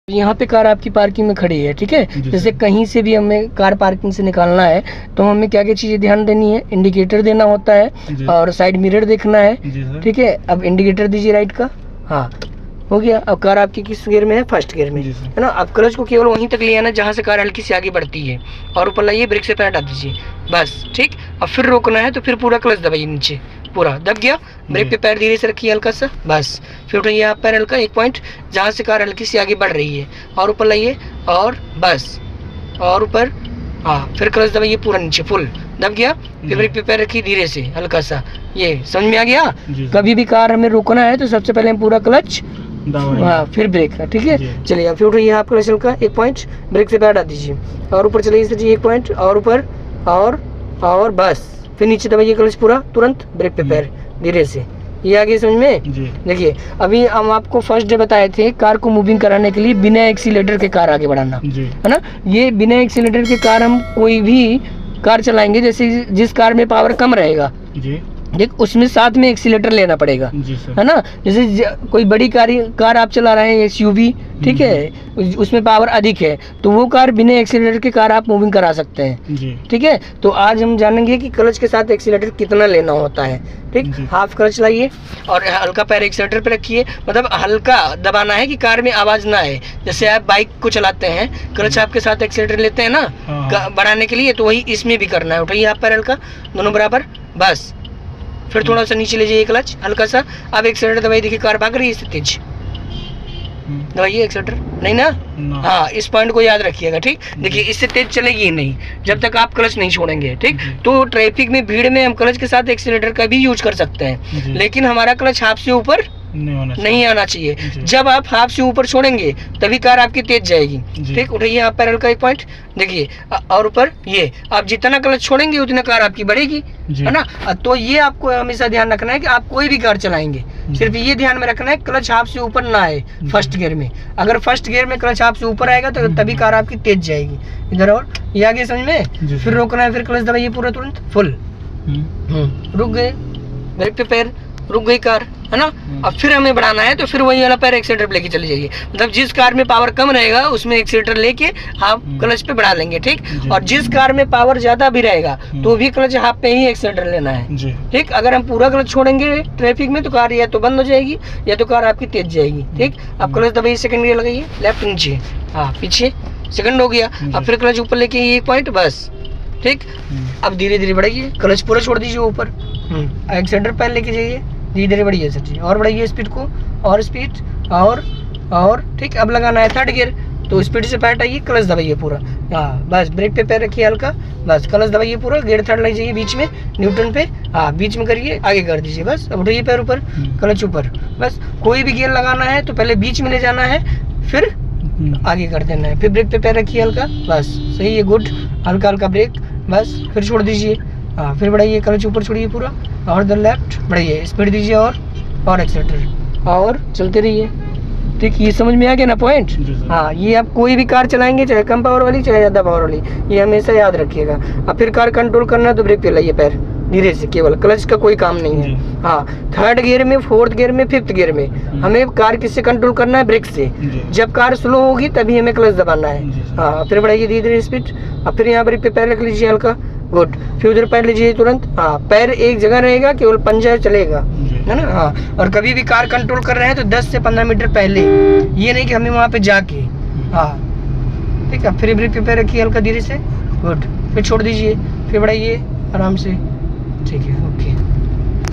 यहाँ पे कार आपकी पार्किंग में खड़ी है, ठीक है। जैसे कहीं से भी हमें कार पार्किंग से निकालना है तो हमें क्या क्या चीज़ें ध्यान देनी है, इंडिकेटर देना होता है और साइड मिरर देखना है, ठीक है। अब इंडिकेटर दीजिए राइट का, हाँ हो गया। अब कार आपकी किस गियर में है, फर्स्ट गियर में, है ना। अब क्लच को केवल वहीं तक ले आना जहाँ से कार हल्की सी आगे बढ़ती है और ऊपर लाइए, ब्रेक से पैर हटा दीजिए, बस ठीक। अब फिर रोकना है तो फिर पूरा क्लच दबाइए, नीचे पूरा दब गया, ब्रेक पे पैर धीरे से रखिए हल्का सा, बस। फिर उठाइए आप पैर हल्का, एक पॉइंट जहाँ से कार हल्की सी आगे बढ़ रही है और ऊपर लाइए और बस, और ऊपर, हाँ फिर क्लच दबाइए पूरा नीचे, फुल दब गया। फिर ब्रेक पे पैर रखिए धीरे से हल्का सा, ये समझ में आ गया। कभी भी कार हमें रोकना है तो सबसे पहले हम पूरा क्लच, हाँ फिर ब्रेक, ठीक है। चलिए अब फिर उठाइए आप क्लच हल्का, एक पॉइंट ब्रेक से पैर हटा दीजिए और ऊपर चलिए सर जी, एक पॉइंट और ऊपर और बस, फिर नीचे दबाइए क्लच पूरा, तुरंत ब्रेक पे पैर धीरे से। ये आगे समझ में। देखिए अभी हम आपको फर्स्ट डे बताए थे कार को मूविंग कराने के लिए बिना एक्सीलेटर के कार आगे बढ़ाना, है ना। ये बिना एक्सीलेटर के कार हम कोई भी कार चलाएंगे, जैसे जिस कार में पावर कम रहेगा देख, उसमें साथ में एक्सीलेटर लेना पड़ेगा, है ना। जैसे कोई बड़ी कार आप चला रहे हैं, एसयूवी, ठीक है, उसमें पावर अधिक है तो वो कार बिना एक्सीलेटर के कार आप मूविंग करा सकते हैं, ठीक है। तो आज हम जानेंगे कि क्लच के साथ एक्सीलेटर कितना लेना होता है, ठीक। हाफ क्लच लाइए और हल्का पैर एक्सीलेटर पे रखिए, मतलब हल्का दबाना है कि कार में आवाज ना आए। जैसे आप बाइक को चलाते हैं, क्लच आपके साथ एक्सीलेटर लेते हैं ना बढ़ाने के लिए, तो वही इसमें भी करना है। उठाइए आप पैर हल्का, दोनों बराबर, बस। फिर थोड़ा सा नीचे लीजिए क्लच हल्का सा, अब एक्सीलेटर दबाइए, देखिए कार भाग रही है इससे तेज, दबाइए एक्सीलेटर, नहीं ना, हाँ इस पॉइंट को याद रखिएगा, ठीक। देखिए इससे तेज चलेगी ही नहीं जब तक आप क्लच नहीं छोड़ेंगे, ठीक। तो ट्रैफिक में, भीड़ में हम क्लच के साथ एक्सीलेटर का भी यूज कर सकते हैं, लेकिन हमारा क्लच हाफ से ऊपर नहीं आना चाहिए। जब आप हाफ से ऊपर छोड़ेंगे तभी कार आपकी तेज जाएगी, ठीक। उठाइए आप पैरल का, एक पॉइंट देखिए और ऊपर, ये आप जितना क्लच छोड़ेंगे उतना कार आपकी बढ़ेगी, है ना। तो ये आपको हमेशा ध्यान रखना है कि आप कोई भी कार चलाएंगे सिर्फ ये ध्यान में रखना है क्लच हाफ से ऊपर ना आए फर्स्ट गियर में। अगर फर्स्ट गियर में क्लच हाफ से ऊपर आएगा तो तभी कार आपकी तेज जाएगी। इधर और ये आगे समझ में। फिर रोकना है, फिर क्लच दबाइए पूरा तुरंत फुल, रुक गए, ब्रेक पे पैर, रुक गई कार, है ना। अब फिर हमें बढ़ाना है तो फिर वही वाला पैर एक्सीलेटर पे लेके चले जाइए, मतलब जिस कार में पावर कम रहेगा उसमें एक्सीलेटर लेके हाफ क्लच पे बढ़ा लेंगे, ठीक। और जिस कार में पावर ज्यादा भी रहेगा तो भी क्लच हाफ पे ही एक्सीलेटर लेना है, ठीक। अगर हम पूरा क्लच छोड़ेंगे ट्रैफिक में तो कार या तो बंद हो जाएगी या तो कार आपकी तेज जाएगी, ठीक। अब क्लच दबाइए, सेकंड गियर लगाइए, लेफ्ट नीचे, हाँ पीछे, सेकंड हो गया। अब फिर क्लच ऊपर लेके एक पॉइंट, बस ठीक। अब धीरे धीरे बढ़ाइए, क्लच पूरा छोड़ दीजिए ऊपर, एक्सीलेटर पैर लेके जाइए, धीरे धीरे बढ़िए सर जी, और बढ़ाइए स्पीड को, और स्पीड, और ठीक। अब लगाना है थर्ड गियर तो स्पीड से पैर हटाइए, क्लच दबाइए पूरा, हाँ बस। ब्रेक पे पैर रखिए हल्का, बस क्लच दबाइए पूरा, गियर थर्ड लग जाइए बीच में, न्यूट्रल पे, हाँ बीच में करिए, आगे कर दीजिए, बस। अब उठाइए पैर ऊपर, क्लच ऊपर, बस। कोई भी गियर लगाना है तो पहले बीच में ले जाना है, फिर आगे कर देना है, फिर ब्रेक पे पैर रखिए हल्का, बस सही है, गुड। हल्का हल्का ब्रेक, बस। फिर छोड़ दीजिए, हाँ फिर बढ़ाइए, क्लच ऊपर छोड़िए पूरा, और द लेफ्ट बढ़ाइए, स्पीड दीजिए और एक्सीलेटर, और चलते रहिए, ठीक। ये समझ में आ गया ना पॉइंट। हाँ ये आप कोई भी कार चलाएंगे, चाहे कम पावर वाली चाहे ज़्यादा पावर वाली, ये हमेशा याद रखिएगा। अब फिर कार कंट्रोल करना है तो ब्रेक पे लाइए पैर धीरे से, केवल क्लच का कोई काम नहीं है। हाँ थर्ड गियर में, फोर्थ गियर में, फिफ्थ गियर में हमें कार किससे कंट्रोल करना है, ब्रेक से। जब कार स्लो होगी तभी हमें क्लच दबाना है, हाँ। फिर बढ़ाइए धीरे धीरे स्पीड। अब फिर यहाँ ब्रेक पे पैर रख लीजिए हल्का, गुड। फिर उधर पैर लीजिए तुरंत, हाँ पैर एक जगह रहेगा, केवल पंजा चलेगा, है ना, हाँ। और कभी भी कार कंट्रोल कर रहे हैं तो 10 से 15 मीटर पहले, ये नहीं कि हमें वहाँ पे जाके, हाँ ठीक है। फिर ब्रेक पे पैर रखिए हल्का धीरे से, गुड। फिर छोड़ दीजिए, फिर बढ़ाइए आराम से, ठीक है, ओके।